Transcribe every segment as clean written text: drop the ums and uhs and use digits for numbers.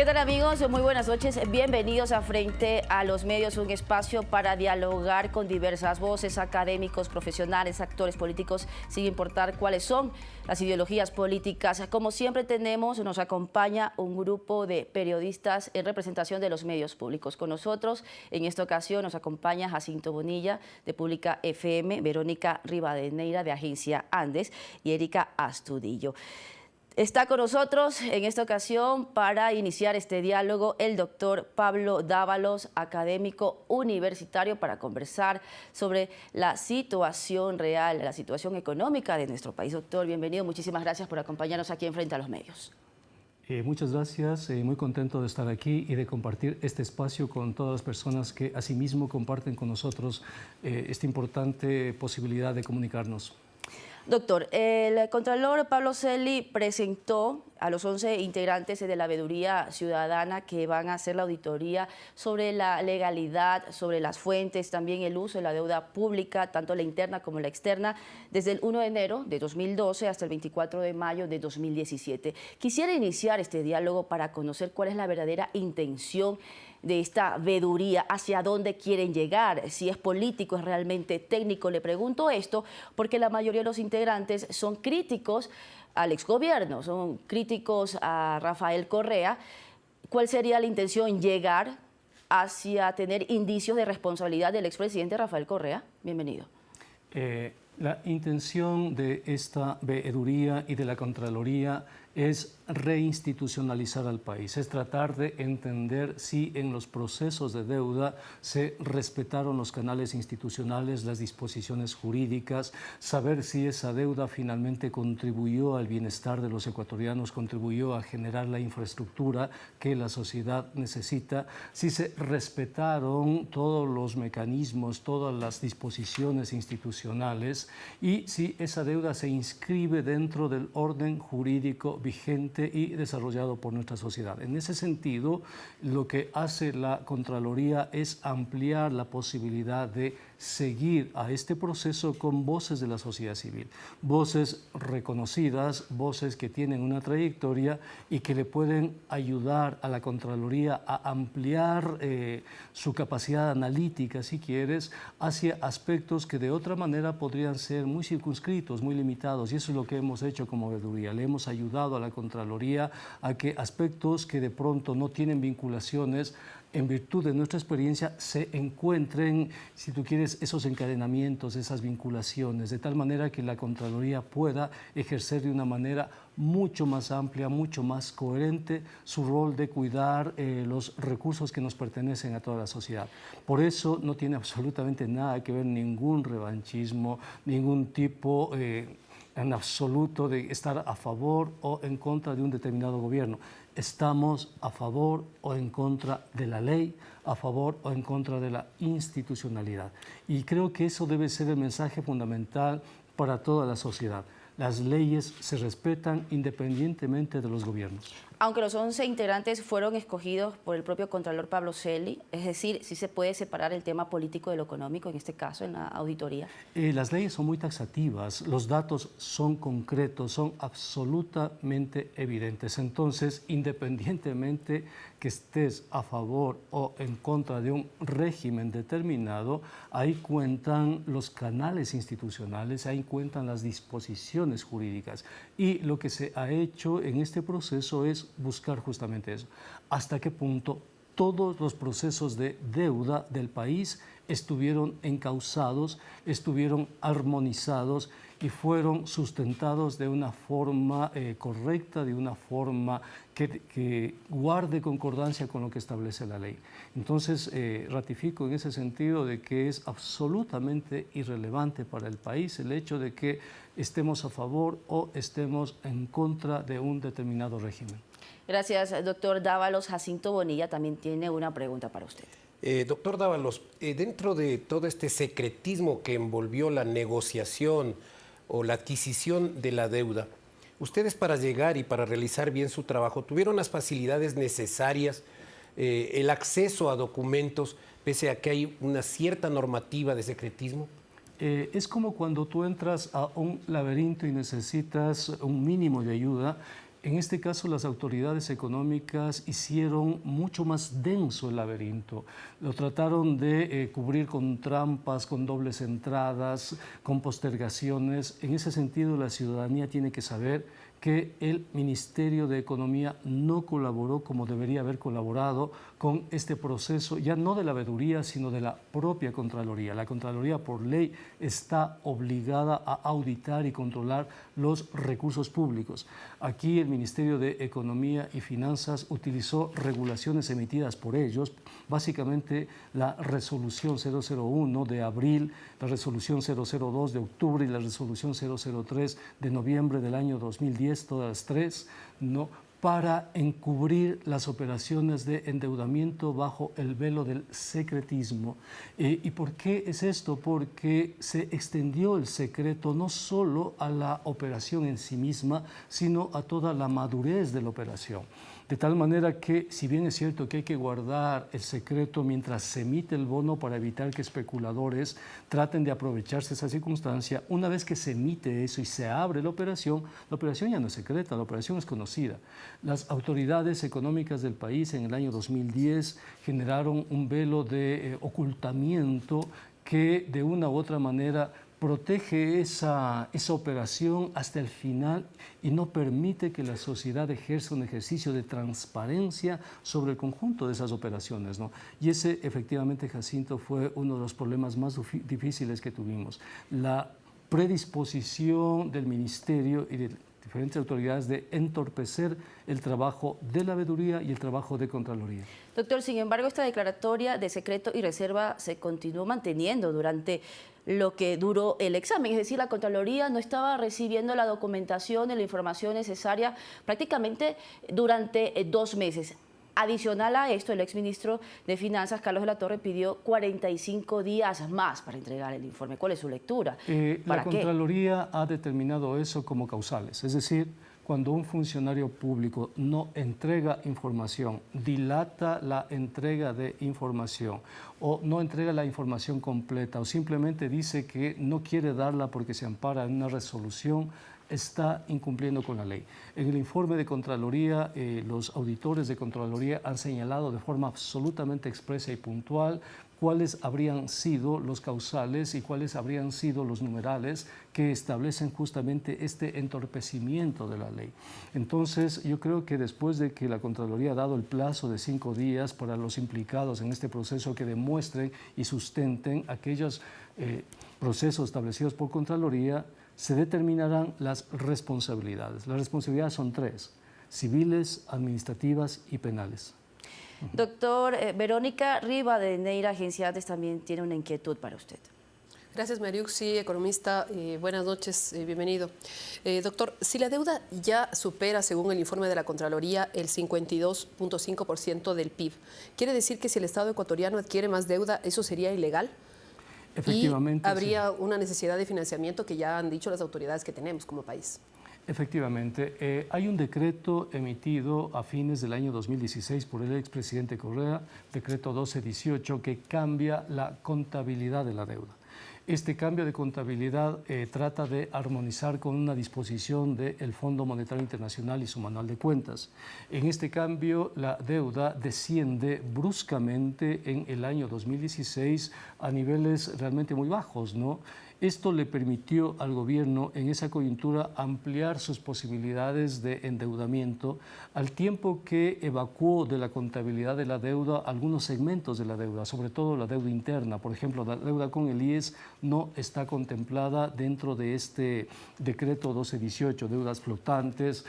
tal, amigos? Muy buenas noches. Bienvenidos a Frente a los Medios, un espacio para dialogar con diversas voces, académicos, profesionales, actores políticos, sin importar cuáles son las ideologías políticas. Como siempre nos acompaña un grupo de periodistas en representación de los medios públicos. Con nosotros, en esta ocasión, nos acompaña Jacinto Bonilla, de Pública FM, Verónica Rivadeneira, de Agencia Andes, y Erika Astudillo. Está con nosotros en esta ocasión para iniciar este diálogo el doctor Pablo Dávalos, académico universitario, para conversar sobre la situación real, la situación económica de nuestro país. Doctor, bienvenido. Muchísimas gracias por acompañarnos aquí en Frente a los Medios. Muchas gracias, muy contento de estar aquí y de compartir este espacio con todas las personas que asimismo comparten con nosotros esta importante posibilidad de comunicarnos. Doctor, el Contralor Pablo Celi presentó a los 11 integrantes de la Veeduría Ciudadana que van a hacer la auditoría sobre la legalidad, sobre las fuentes, también el uso de la deuda pública, tanto la interna como la externa, desde el 1 de enero de 2012 hasta el 24 de mayo de 2017. Quisiera iniciar este diálogo para conocer cuál es la verdadera intención de esta veeduría, hacia dónde quieren llegar, si es político, es realmente técnico. Le pregunto esto porque la mayoría de los integrantes son críticos al exgobierno, son críticos a Rafael Correa. ¿Cuál sería la intención? ¿Llegar hacia tener indicios de responsabilidad del expresidente Rafael Correa? Bienvenido. La intención de esta veeduría y de la Contraloría es reinstitucionalizar al país, es tratar de entender si en los procesos de deuda se respetaron los canales institucionales, las disposiciones jurídicas, saber si esa deuda finalmente contribuyó al bienestar de los ecuatorianos, contribuyó a generar la infraestructura que la sociedad necesita, si se respetaron todos los mecanismos, todas las disposiciones institucionales y si esa deuda se inscribe dentro del orden jurídico vigente y desarrollado por nuestra sociedad. En ese sentido, lo que hace la Contraloría es ampliar la posibilidad de seguir a este proceso con voces de la sociedad civil, voces reconocidas, voces que tienen una trayectoria y que le pueden ayudar a la Contraloría a ampliar su capacidad analítica, si quieres, hacia aspectos que de otra manera podrían ser muy circunscritos, muy limitados, y eso es lo que hemos hecho como veeduría. Le hemos ayudado a la Contraloría a que aspectos que de pronto no tienen vinculaciones, en virtud de nuestra experiencia, se encuentren, si tú quieres, esos encadenamientos, esas vinculaciones, de tal manera que la Contraloría pueda ejercer de una manera mucho más amplia, mucho más coherente su rol de cuidar los recursos que nos pertenecen a toda la sociedad. Por eso no tiene absolutamente nada que ver ningún revanchismo, ningún tipo en absoluto de estar a favor o en contra de un determinado gobierno. Estamos a favor o en contra de la ley, a favor o en contra de la institucionalidad. Y creo que eso debe ser el mensaje fundamental para toda la sociedad. Las leyes se respetan independientemente de los gobiernos. Aunque los 11 integrantes fueron escogidos por el propio Contralor Pablo Celi, es decir, ¿sí se puede separar el tema político de lo económico, en este caso, en la auditoría? Las leyes son muy taxativas, los datos son concretos, son absolutamente evidentes. Entonces, independientemente que estés a favor o en contra de un régimen determinado, ahí cuentan los canales institucionales, ahí cuentan las disposiciones jurídicas. Y lo que se ha hecho en este proceso es buscar justamente eso. ¿Hasta qué punto todos los procesos de deuda del país estuvieron encausados, estuvieron armonizados y fueron sustentados de una forma correcta, de una forma que guarde concordancia con lo que establece la ley? Entonces, ratifico en ese sentido de que es absolutamente irrelevante para el país el hecho de que estemos a favor o estemos en contra de un determinado régimen. Gracias, doctor Dávalos. Jacinto Bonilla también tiene una pregunta para usted. Doctor Dávalos, dentro de todo este secretismo que envolvió la negociación o la adquisición de la deuda, ustedes para llegar y para realizar bien su trabajo, ¿tuvieron las facilidades necesarias, el acceso a documentos, pese a que hay una cierta normativa de secretismo? Es como cuando tú entras a un laberinto y necesitas un mínimo de ayuda. En este caso, las autoridades económicas hicieron mucho más denso el laberinto. Lo trataron de cubrir con trampas, con dobles entradas, con postergaciones. En ese sentido, la ciudadanía tiene que saber que el Ministerio de Economía no colaboró como debería haber colaborado con este proceso, ya no de la veeduría, sino de la propia Contraloría. La Contraloría, por ley, está obligada a auditar y controlar los recursos públicos. Aquí el Ministerio de Economía y Finanzas utilizó regulaciones emitidas por ellos, básicamente la resolución 001 de abril, la resolución 002 de octubre y la resolución 003 de noviembre del año 2010, todas las tres, ¿no?, para encubrir las operaciones de endeudamiento bajo el velo del secretismo. ¿Y por qué es esto? Porque se extendió el secreto no solo a la operación en sí misma, sino a toda la madurez de la operación. De tal manera que, si bien es cierto que hay que guardar el secreto mientras se emite el bono para evitar que especuladores traten de aprovecharse de esa circunstancia, una vez que se emite eso y se abre la operación ya no es secreta, la operación es conocida. Las autoridades económicas del país en el año 2010 generaron un velo de ocultamiento que de una u otra manera protege esa operación hasta el final y no permite que la sociedad ejerza un ejercicio de transparencia sobre el conjunto de esas operaciones, ¿no? Y ese, efectivamente, Jacinto, fue uno de los problemas más difíciles que tuvimos. La predisposición del Ministerio y de diferentes autoridades de entorpecer el trabajo de la veeduría y el trabajo de Contraloría. Doctor, sin embargo, esta declaratoria de secreto y reserva se continuó manteniendo durante lo que duró el examen. Es decir, la Contraloría no estaba recibiendo la documentación y la información necesaria prácticamente durante 2 meses. Adicional a esto, el exministro de Finanzas, Carlos de la Torre, pidió 45 días más para entregar el informe. ¿Cuál es su lectura? La Contraloría ha determinado eso como causales, es decir, cuando un funcionario público no entrega información, dilata la entrega de información o no entrega la información completa o simplemente dice que no quiere darla porque se ampara en una resolución, está incumpliendo con la ley. En el informe de Contraloría, los auditores de Contraloría han señalado de forma absolutamente expresa y puntual cuáles habrían sido los causales y cuáles habrían sido los numerales que establecen justamente este entorpecimiento de la ley. Entonces, yo creo que después de que la Contraloría ha dado el plazo de 5 días para los implicados en este proceso que demuestren y sustenten aquellos procesos establecidos por Contraloría, se determinarán las responsabilidades. Las responsabilidades son 3, civiles, administrativas y penales. Doctor, Verónica Rivadeneira, Agencia ADES, también tiene una inquietud para usted. Gracias, Mariux. Sí, economista, buenas noches, bienvenido. Doctor, si la deuda ya supera, según el informe de la Contraloría, el 52.5% del PIB, ¿quiere decir que si el Estado ecuatoriano adquiere más deuda, eso sería ilegal? Efectivamente. Y habría una necesidad de financiamiento que ya han dicho las autoridades que tenemos como país. Efectivamente, hay un decreto emitido a fines del año 2016 por el expresidente Correa, decreto 1218, que cambia la contabilidad de la deuda. Este cambio de contabilidad trata de armonizar con una disposición del Fondo Monetario Internacional y su manual de cuentas. En este cambio, la deuda desciende bruscamente en el año 2016 a niveles realmente muy bajos, ¿no? Esto le permitió al gobierno en esa coyuntura ampliar sus posibilidades de endeudamiento al tiempo que evacuó de la contabilidad de la deuda algunos segmentos de la deuda, sobre todo la deuda interna. Por ejemplo, la deuda con el IES no está contemplada dentro de este decreto 1218. Deudas flotantes,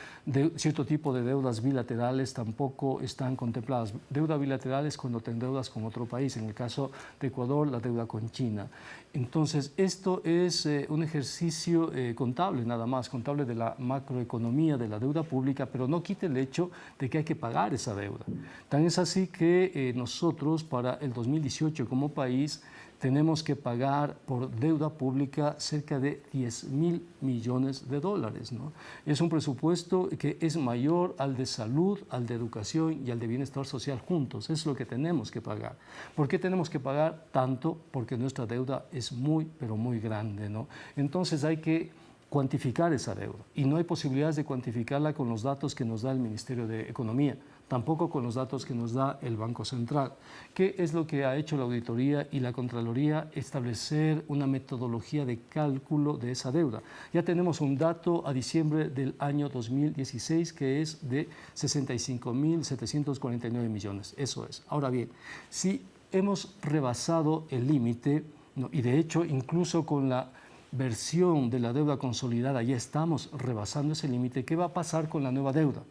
cierto tipo de deudas bilaterales tampoco están contempladas. Deuda bilateral es cuando te endeudas con otro país, en el caso de Ecuador, la deuda con China. Entonces, esto es un ejercicio contable nada más, contable de la macroeconomía de la deuda pública, pero no quita el hecho de que hay que pagar esa deuda. Tan es así que nosotros para el 2018 como país tenemos que pagar por deuda pública cerca de 10.000 millones de dólares, ¿no? Es un presupuesto que es mayor al de salud, al de educación y al de bienestar social juntos. Es lo que tenemos que pagar. ¿Por qué tenemos que pagar tanto? Porque nuestra deuda es muy, pero muy grande, ¿no? Entonces hay que cuantificar esa deuda. Y no hay posibilidades de cuantificarla con los datos que nos da el Ministerio de Economía, tampoco con los datos que nos da el Banco Central. ¿Qué es lo que ha hecho la auditoría y la Contraloría? Establecer una metodología de cálculo de esa deuda. Ya tenemos un dato a diciembre del año 2016 que es de 65.749 millones. Eso es. Ahora bien, si hemos rebasado el límite, ¿no? Y de hecho incluso con la versión de la deuda consolidada ya estamos rebasando ese límite, ¿qué va a pasar con la nueva deuda?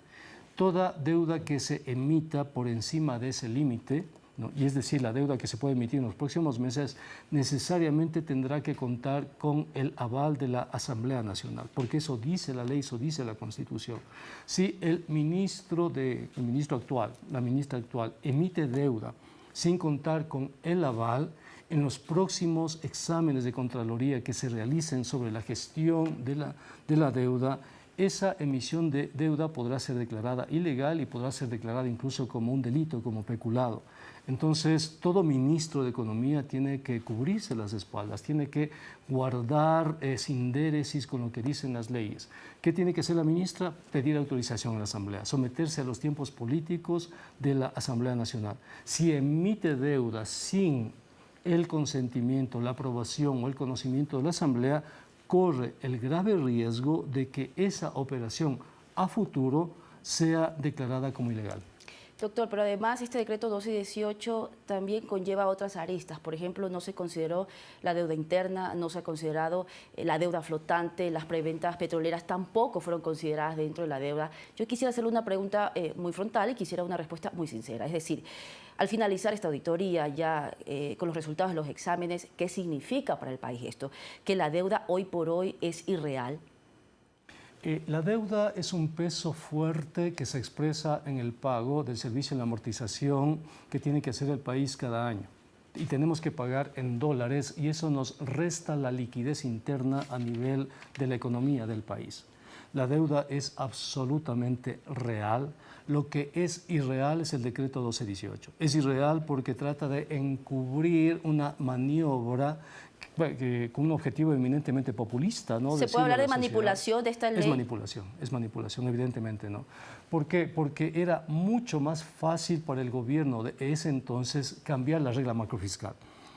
Toda deuda que se emita por encima de ese límite, ¿no? Y es decir, la deuda que se puede emitir en los próximos meses, necesariamente tendrá que contar con el aval de la Asamblea Nacional, porque eso dice la ley, eso dice la Constitución. Si el ministro actual, la ministra actual, emite deuda sin contar con el aval, en los próximos exámenes de Contraloría que se realicen sobre la gestión de la deuda, esa emisión de deuda podrá ser declarada ilegal y podrá ser declarada incluso como un delito, como peculado. Entonces, todo ministro de Economía tiene que cubrirse las espaldas, tiene que guardar sindéresis con lo que dicen las leyes. ¿Qué tiene que hacer la ministra? Pedir autorización a la Asamblea, someterse a los tiempos políticos de la Asamblea Nacional. Si emite deuda sin el consentimiento, la aprobación o el conocimiento de la Asamblea, corre el grave riesgo de que esa operación a futuro sea declarada como ilegal. Doctor, pero además este decreto 1218 también conlleva otras aristas. Por ejemplo, no se consideró la deuda interna, no se ha considerado la deuda flotante, las preventas petroleras tampoco fueron consideradas dentro de la deuda. Yo quisiera hacerle una pregunta muy frontal y quisiera una respuesta muy sincera. Es decir, al finalizar esta auditoría, ya con los resultados de los exámenes, ¿qué significa para el país esto? ¿Que la deuda hoy por hoy es irreal? La deuda es un peso fuerte que se expresa en el pago del servicio en la amortización que tiene que hacer el país cada año. Y tenemos que pagar en dólares y eso nos resta la liquidez interna a nivel de la economía del país. La deuda es absolutamente real. Lo que es irreal es el decreto 1218. Es irreal porque trata de encubrir una maniobra con un objetivo eminentemente populista, ¿no? ¿Se puede hablar de manipulación de esta ley? Es manipulación, evidentemente no. ¿Por qué? Porque era mucho más fácil para el gobierno de ese entonces cambiar la regla macrofiscal,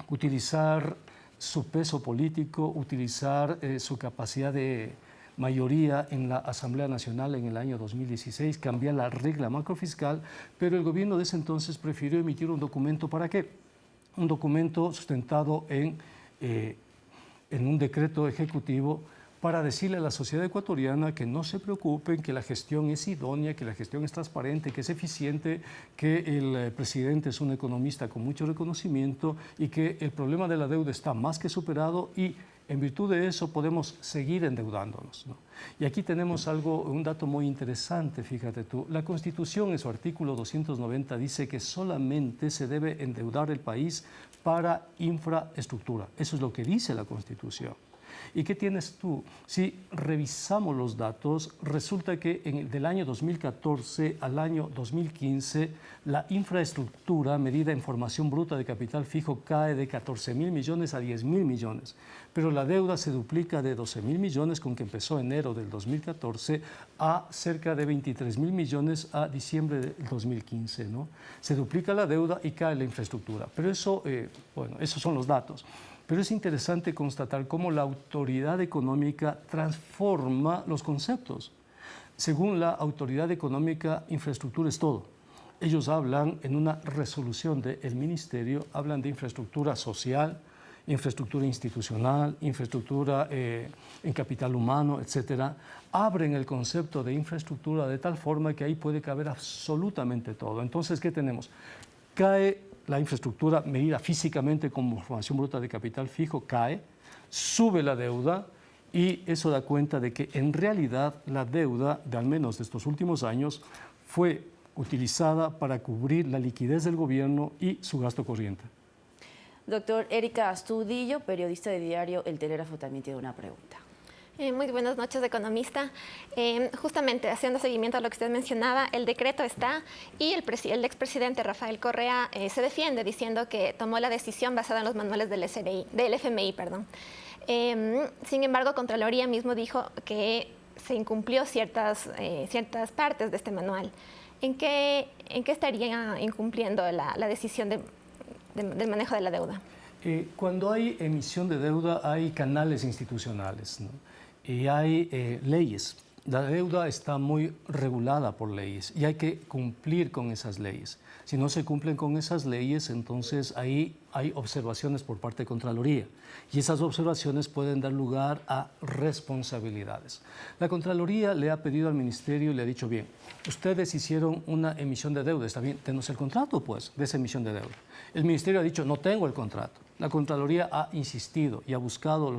utilizar su peso político, utilizar su capacidad de mayoría en la Asamblea Nacional en el año 2016, cambiar la regla macrofiscal, pero el gobierno de ese entonces prefirió emitir un documento. ¿Para qué? Un documento sustentado en un decreto ejecutivo para decirle a la sociedad ecuatoriana que no se preocupen, que la gestión es idónea, que la gestión es transparente, que es eficiente, que el presidente es un economista con mucho reconocimiento y que el problema de la deuda está más que superado y en virtud de eso podemos seguir endeudándonos, ¿no? Y aquí tenemos un dato muy interesante, fíjate tú. La Constitución en su artículo 290 dice que solamente se debe endeudar el país para infraestructura. Eso es lo que dice la Constitución. ¿Y qué tienes tú? Si revisamos los datos, resulta que del año 2014 al año 2015, la infraestructura medida en formación bruta de capital fijo cae de 14.000 millones a 10.000 millones, pero la deuda se duplica de 12.000 millones con que empezó enero del 2014 a cerca de 23.000 millones a diciembre del 2015, ¿no? Se duplica la deuda y cae la infraestructura, pero eso, bueno, esos son los datos. Pero es interesante constatar cómo la autoridad económica transforma los conceptos. Según la autoridad económica, infraestructura es todo. Ellos hablan en una resolución del ministerio, hablan de infraestructura social, infraestructura institucional, infraestructura en capital humano, etc. Abren el concepto de infraestructura de tal forma que ahí puede caber absolutamente todo. Entonces, ¿qué tenemos? Cae la infraestructura medida físicamente como formación bruta de capital fijo, cae, sube la deuda y eso da cuenta de que en realidad la deuda, de al menos de estos últimos años, fue utilizada para cubrir la liquidez del gobierno y su gasto corriente. Doctor Erika Astudillo, periodista de diario El Telégrafo, también tiene una pregunta. Muy buenas noches, economista. Justamente haciendo seguimiento a lo que usted mencionaba, el decreto está y el expresidente Rafael Correa se defiende diciendo que tomó la decisión basada en los manuales del FMI. Sin embargo, Contraloría mismo dijo que se incumplió ciertas partes de este manual. ¿En qué estaría incumpliendo la decisión del manejo de la deuda? Cuando hay emisión de deuda hay canales institucionales, ¿no? Y hay leyes. La deuda está muy regulada por leyes y hay que cumplir con esas leyes. Si no se cumplen con esas leyes, entonces ahí hay observaciones por parte de Contraloría y esas observaciones pueden dar lugar a responsabilidades. La Contraloría le ha pedido al Ministerio y le ha dicho, bien, ustedes hicieron una emisión de deuda, está bien, tenos el contrato pues de esa emisión de deuda. El Ministerio ha dicho, no tengo el contrato. La Contraloría ha insistido y ha buscado,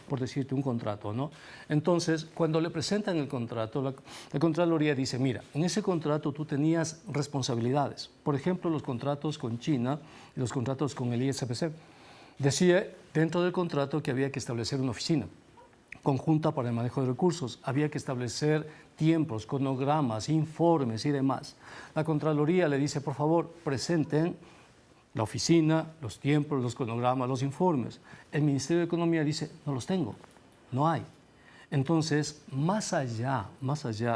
por decirte, un contrato, ¿no? Entonces, cuando le presentan el contrato, la Contraloría dice, mira, en ese contrato tú tenías responsabilidades. Por ejemplo, los contratos con China y los contratos con el ISPC. Decía dentro del contrato que había que establecer una oficina conjunta para el manejo de recursos, había que establecer tiempos, cronogramas, informes y demás. La Contraloría le dice, por favor, presenten la oficina, los tiempos, los cronogramas, los informes. El Ministerio de Economía dice, no los tengo, no hay. Entonces, más allá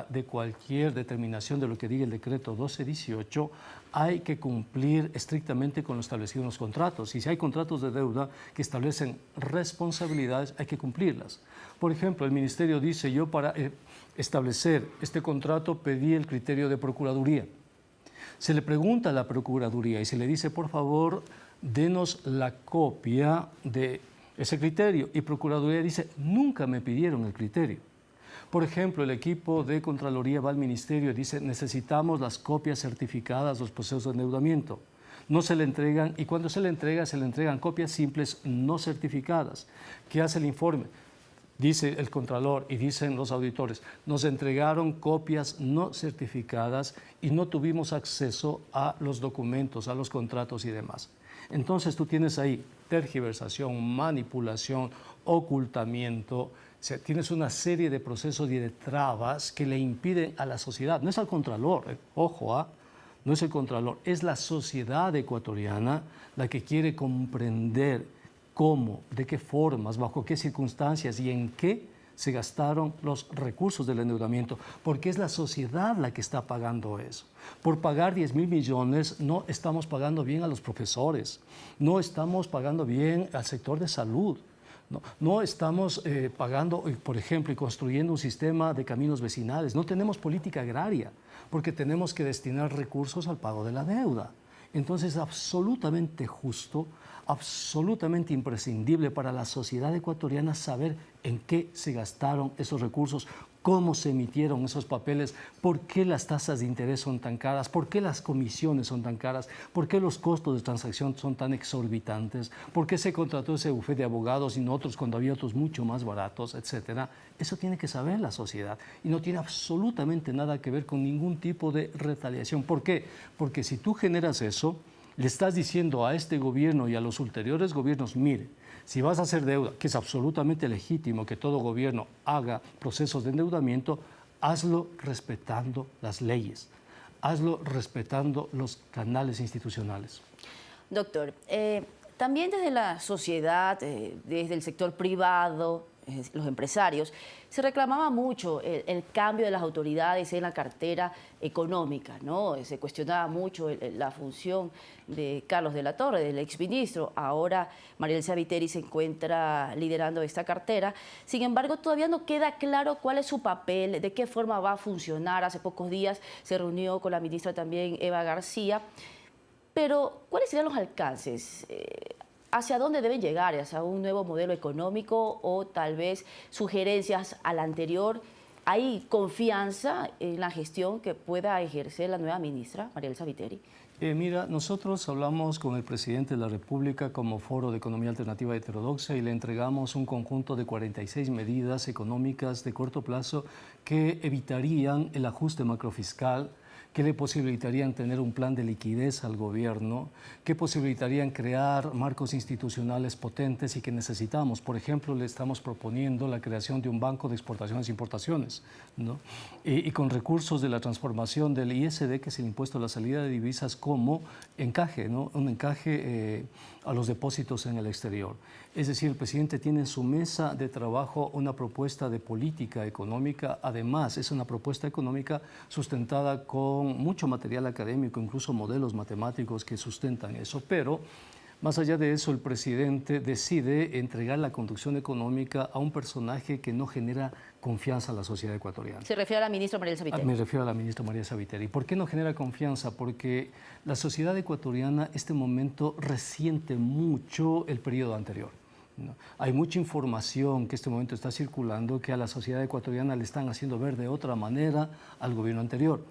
de cualquier determinación de lo que diga el decreto 1218, hay que cumplir estrictamente con lo establecido en los contratos. Y si hay contratos de deuda que establecen responsabilidades, hay que cumplirlas. Por ejemplo, el Ministerio dice, yo para establecer este contrato pedí el criterio de Procuraduría. Se le pregunta a la Procuraduría y se le dice, por favor, denos la copia de ese criterio. Y Procuraduría dice, nunca me pidieron el criterio. Por ejemplo, el equipo de Contraloría va al Ministerio y dice, necesitamos las copias certificadas de los procesos de endeudamiento. No se le entregan, y cuando se le entregan copias simples no certificadas. ¿Qué hace el informe? Dice el Contralor y dicen los auditores, nos entregaron copias no certificadas y no tuvimos acceso a los documentos, a los contratos y demás. Entonces tú tienes ahí tergiversación, manipulación, ocultamiento, o sea, tienes una serie de procesos y de trabas que le impiden a la sociedad, no es al Contralor, ojo, no es el Contralor, es la sociedad ecuatoriana la que quiere comprender cómo, de qué formas, bajo qué circunstancias y en qué se gastaron los recursos del endeudamiento, porque es la sociedad la que está pagando eso. Por pagar 10.000 millones no estamos pagando bien a los profesores, no estamos pagando bien al sector de salud, no estamos pagando, por ejemplo, y construyendo un sistema de caminos vecinales, no tenemos política agraria, porque tenemos que destinar recursos al pago de la deuda. Entonces es absolutamente justo, absolutamente imprescindible para la sociedad ecuatoriana saber en qué se gastaron esos recursos, cómo se emitieron esos papeles, por qué las tasas de interés son tan caras, por qué las comisiones son tan caras, por qué los costos de transacción son tan exorbitantes, por qué se contrató ese bufete de abogados y no otros cuando había otros mucho más baratos, etcétera. Eso tiene que saber la sociedad y no tiene absolutamente nada que ver con ningún tipo de retaliación. ¿Por qué? Porque si tú generas eso, le estás diciendo a este gobierno y a los ulteriores gobiernos, mire, si vas a hacer deuda, que es absolutamente legítimo que todo gobierno haga procesos de endeudamiento, hazlo respetando las leyes, hazlo respetando los canales institucionales. Doctor, también desde la sociedad, desde el sector privado, los empresarios, se reclamaba mucho el cambio de las autoridades en la cartera económica, ¿no? Se cuestionaba mucho la función de Carlos de la Torre, del exministro. Ahora Mariel Sabiteri se encuentra liderando esta cartera. Sin embargo, todavía no queda claro cuál es su papel, de qué forma va a funcionar. Hace pocos días se reunió con la ministra también, Eva García. Pero, ¿cuáles serían los alcances? ¿Hacia dónde deben llegar? ¿Hacia un nuevo modelo económico o tal vez sugerencias al anterior? ¿Hay confianza en la gestión que pueda ejercer la nueva ministra, Mariel Sabiteri? Mira, nosotros hablamos con el presidente de la República como Foro de Economía Alternativa y Heterodoxa y le entregamos un conjunto de 46 medidas económicas de corto plazo que evitarían el ajuste macrofiscal, que le posibilitarían tener un plan de liquidez al gobierno, que posibilitarían crear marcos institucionales potentes y que necesitamos. Por ejemplo, le estamos proponiendo la creación de un banco de exportaciones e importaciones, ¿no? Y con recursos de la transformación del ISD, que es el impuesto a la salida de divisas, como encaje, ¿no? Un encaje a los depósitos en el exterior. Es decir, el presidente tiene en su mesa de trabajo una propuesta de política económica. Además, es una propuesta económica sustentada con mucho material académico, incluso modelos matemáticos que sustentan eso. Pero más allá de eso, el presidente decide entregar la conducción económica a un personaje que no genera confianza a la sociedad ecuatoriana. Se refiere a la ministra Mariela Sabiteri. Me refiero a la ministra María Sabiteri. ¿Por qué no genera confianza? Porque la sociedad ecuatoriana este momento resiente mucho el periodo anterior, ¿no? Hay mucha información que este momento está circulando que a la sociedad ecuatoriana le están haciendo ver de otra manera al gobierno anterior.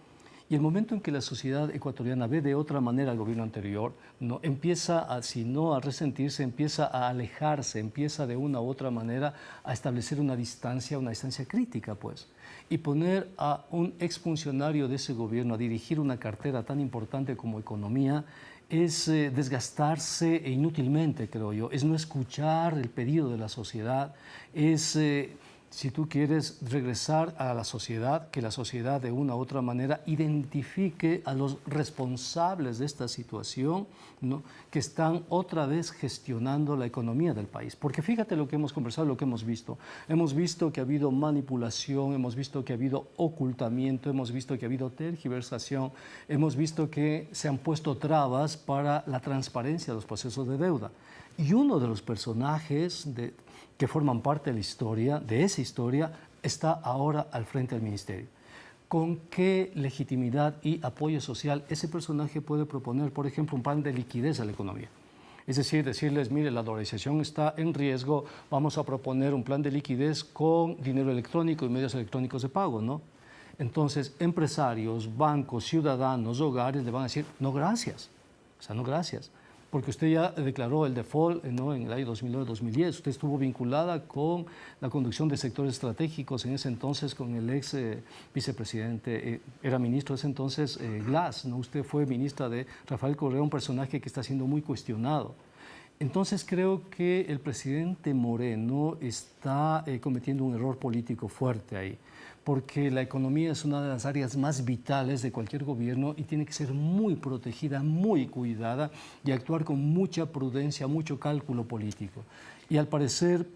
Y el momento en que la sociedad ecuatoriana ve de otra manera al gobierno anterior, ¿no? Empieza, si no a resentirse, empieza a alejarse, empieza de una u otra manera a establecer una distancia crítica, pues. Y poner a un exfuncionario de ese gobierno a dirigir una cartera tan importante como economía es desgastarse inútilmente, creo yo. Es no escuchar el pedido de la sociedad, es... si tú quieres regresar a la sociedad, que la sociedad de una u otra manera identifique a los responsables de esta situación, ¿no? Que están otra vez gestionando la economía del país. Porque fíjate lo que hemos conversado, lo que hemos visto. Hemos visto que ha habido manipulación, hemos visto que ha habido ocultamiento, hemos visto que ha habido tergiversación, hemos visto que se han puesto trabas para la transparencia de los procesos de deuda. Y uno de los personajes que forman parte de la historia, de esa historia, está ahora al frente del ministerio. ¿Con qué legitimidad y apoyo social ese personaje puede proponer, por ejemplo, un plan de liquidez a la economía? Es decir, decirles, mire, la dolarización está en riesgo, vamos a proponer un plan de liquidez con dinero electrónico y medios electrónicos de pago, ¿no? Entonces, empresarios, bancos, ciudadanos, hogares le van a decir, no gracias, o sea, no gracias. Porque usted ya declaró el default, ¿no? En el año 2009-2010. Usted estuvo vinculada con la conducción de sectores estratégicos en ese entonces con el ex vicepresidente, era ministro de ese entonces, Glass, ¿no? Usted fue ministra de Rafael Correa, un personaje que está siendo muy cuestionado. Entonces creo que el presidente Moreno está cometiendo un error político fuerte ahí, porque la economía es una de las áreas más vitales de cualquier gobierno y tiene que ser muy protegida, muy cuidada y actuar con mucha prudencia, mucho cálculo político. Y al parecer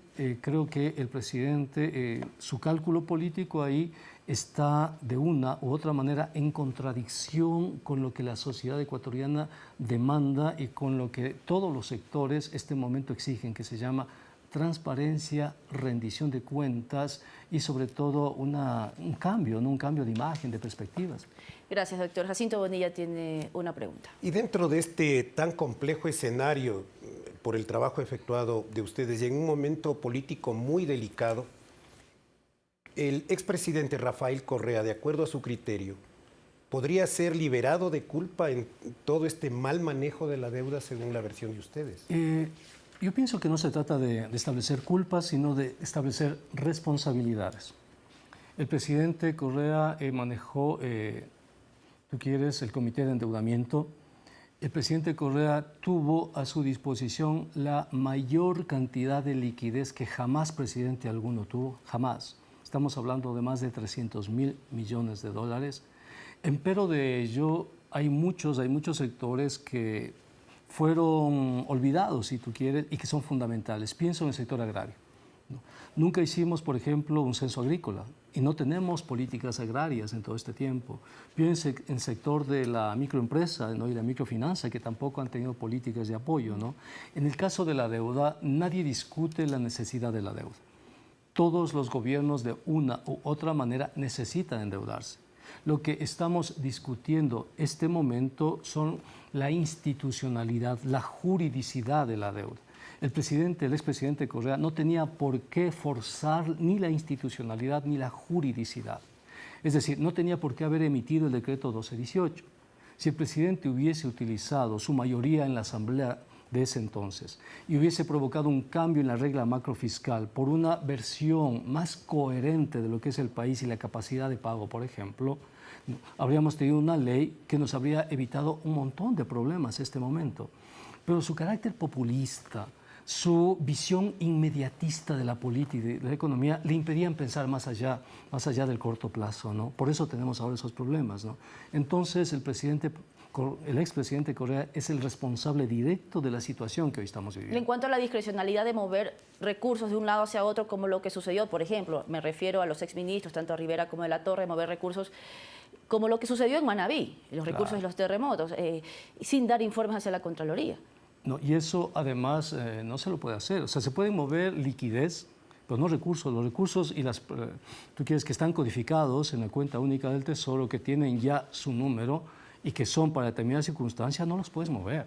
creo que el presidente, su cálculo político ahí está de una u otra manera en contradicción con lo que la sociedad ecuatoriana demanda y con lo que todos los sectores este momento exigen, que se llama transparencia, rendición de cuentas y sobre todo un cambio, ¿no? Un cambio de imagen, de perspectivas. Gracias, doctor. Jacinto Bonilla tiene una pregunta. Y dentro de este tan complejo escenario, por el trabajo efectuado de ustedes y en un momento político muy delicado, el expresidente Rafael Correa, de acuerdo a su criterio, ¿podría ser liberado de culpa en todo este mal manejo de la deuda según la versión de ustedes? Yo pienso que no se trata de establecer culpas, sino de establecer responsabilidades. El presidente Correa manejó, tú quieres, el comité de endeudamiento. El presidente Correa tuvo a su disposición la mayor cantidad de liquidez que jamás presidente alguno tuvo, jamás. Estamos hablando de más de 300.000 millones de dólares. Empero de ello, hay muchos sectores que fueron olvidados, si tú quieres, y que son fundamentales. Pienso en el sector agrario, ¿no? Nunca hicimos, por ejemplo, un censo agrícola y no tenemos políticas agrarias en todo este tiempo. Pienso en el sector de la microempresa, ¿no? Y la microfinanza, que tampoco han tenido políticas de apoyo, ¿no? En el caso de la deuda, nadie discute la necesidad de la deuda. Todos los gobiernos de una u otra manera necesitan endeudarse. Lo que estamos discutiendo este momento son la institucionalidad, la juridicidad de la deuda. El expresidente Correa no tenía por qué forzar ni la institucionalidad ni la juridicidad. Es decir, no tenía por qué haber emitido el decreto 1218. Si el presidente hubiese utilizado su mayoría en la Asamblea de ese entonces y hubiese provocado un cambio en la regla macrofiscal por una versión más coherente de lo que es el país y la capacidad de pago, por ejemplo, habríamos tenido una ley que nos habría evitado un montón de problemas en este momento. Pero su carácter populista, su visión inmediatista de la política y de la economía le impedían pensar más allá del corto plazo, ¿no? Por eso tenemos ahora esos problemas, ¿no? Entonces el presidente el expresidente Correa es el responsable directo de la situación que hoy estamos viviendo. En cuanto a la discrecionalidad de mover recursos de un lado hacia otro, como lo que sucedió, por ejemplo, me refiero a los exministros, tanto a Rivera como de la Torre, mover recursos como lo que sucedió en Manabí, los recursos de los terremotos, sin dar informes hacia la Contraloría. No, y eso además no se lo puede hacer. O sea, se puede mover liquidez, pero no recursos. Los recursos y tú quieres que están codificados en la cuenta única del Tesoro, que tienen ya su número y que son para determinadas circunstancias, no los puedes mover.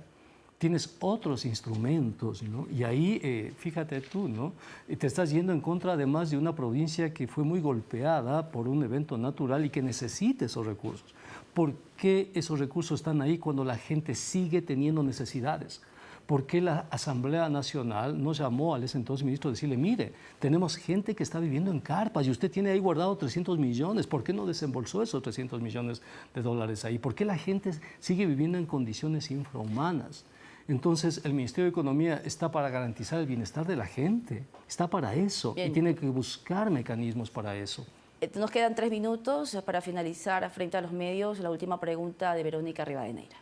Tienes otros instrumentos, ¿no? Y ahí, fíjate tú, ¿no? Te estás yendo en contra además de una provincia que fue muy golpeada por un evento natural y que necesita esos recursos. ¿Por qué esos recursos están ahí cuando la gente sigue teniendo necesidades? ¿Por qué la Asamblea Nacional no llamó al ese entonces ministro a decirle, mire, tenemos gente que está viviendo en carpas y usted tiene ahí guardado 300 millones, ¿por qué no desembolsó esos 300 millones de dólares ahí? ¿Por qué la gente sigue viviendo en condiciones infrahumanas? Entonces, el Ministerio de Economía está para garantizar el bienestar de la gente, está para eso. Bien. Y tiene que buscar mecanismos para eso. Nos quedan 3 minutos para finalizar frente a los medios. La última pregunta de Verónica Rivadeneira.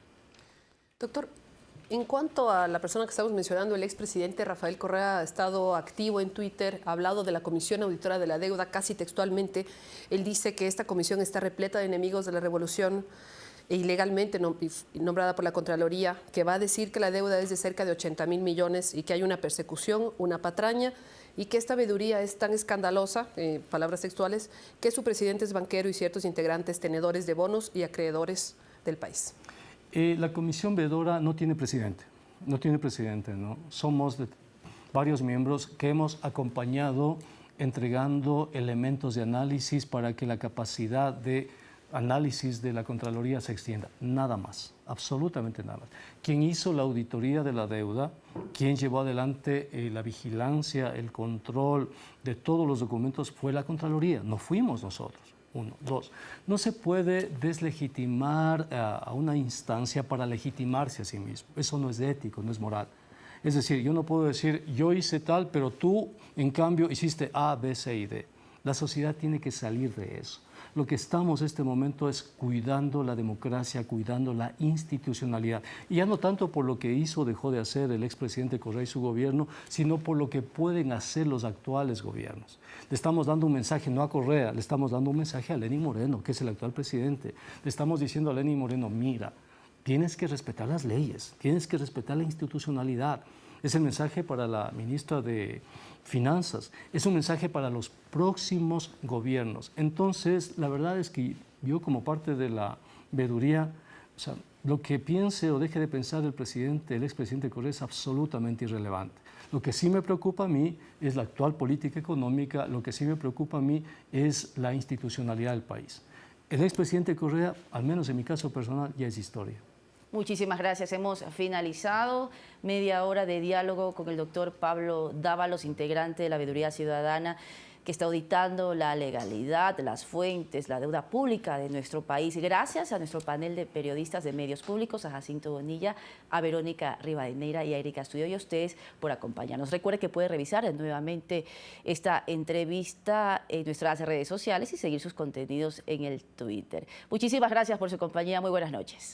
Doctor, en cuanto a la persona que estamos mencionando, el expresidente Rafael Correa ha estado activo en Twitter, ha hablado de la Comisión Auditora de la Deuda casi textualmente. Él dice que esta comisión está repleta de enemigos de la revolución e ilegalmente nombrada por la Contraloría, que va a decir que la deuda es de cerca de 80.000 millones y que hay una persecución, una patraña, y que esta veeduría es tan escandalosa, palabras textuales, que su presidente es banquero y ciertos integrantes tenedores de bonos y acreedores del país. La comisión veedora no tiene presidente, ¿no? Somos varios miembros que hemos acompañado entregando elementos de análisis para que la capacidad de análisis de la Contraloría se extienda. Nada más, absolutamente nada más. Quien hizo la auditoría de la deuda, quien llevó adelante la vigilancia, el control de todos los documentos fue la Contraloría, no fuimos nosotros. 1, 2. No se puede deslegitimar a una instancia para legitimarse a sí mismo. Eso no es ético, no es moral. Es decir, yo no puedo decir, yo hice tal, pero tú, en cambio, hiciste A, B, C y D. La sociedad tiene que salir de eso. Lo que estamos en este momento es cuidando la democracia, cuidando la institucionalidad. Y ya no tanto por lo que hizo o dejó de hacer el expresidente Correa y su gobierno, sino por lo que pueden hacer los actuales gobiernos. Le estamos dando un mensaje no a Correa, le estamos dando un mensaje a Lenín Moreno, que es el actual presidente. Le estamos diciendo a Lenín Moreno, mira, tienes que respetar las leyes, tienes que respetar la institucionalidad. Es el mensaje para la ministra de Finanzas, es un mensaje para los próximos gobiernos. Entonces, la verdad es que yo como parte de la veeduría, o sea, lo que piense o deje de pensar el expresidente Correa es absolutamente irrelevante. Lo que sí me preocupa a mí es la actual política económica, lo que sí me preocupa a mí es la institucionalidad del país. El expresidente Correa, al menos en mi caso personal, ya es historia. Muchísimas gracias. Hemos finalizado media hora de diálogo con el doctor Pablo Dávalos, integrante de la Veeduría Ciudadana, que está auditando la legalidad, las fuentes, la deuda pública de nuestro país. Gracias a nuestro panel de periodistas de medios públicos, a Jacinto Bonilla, a Verónica Rivadeneira y a Erika Astudillo, y a ustedes por acompañarnos. Recuerde que puede revisar nuevamente esta entrevista en nuestras redes sociales y seguir sus contenidos en el Twitter. Muchísimas gracias por su compañía. Muy buenas noches.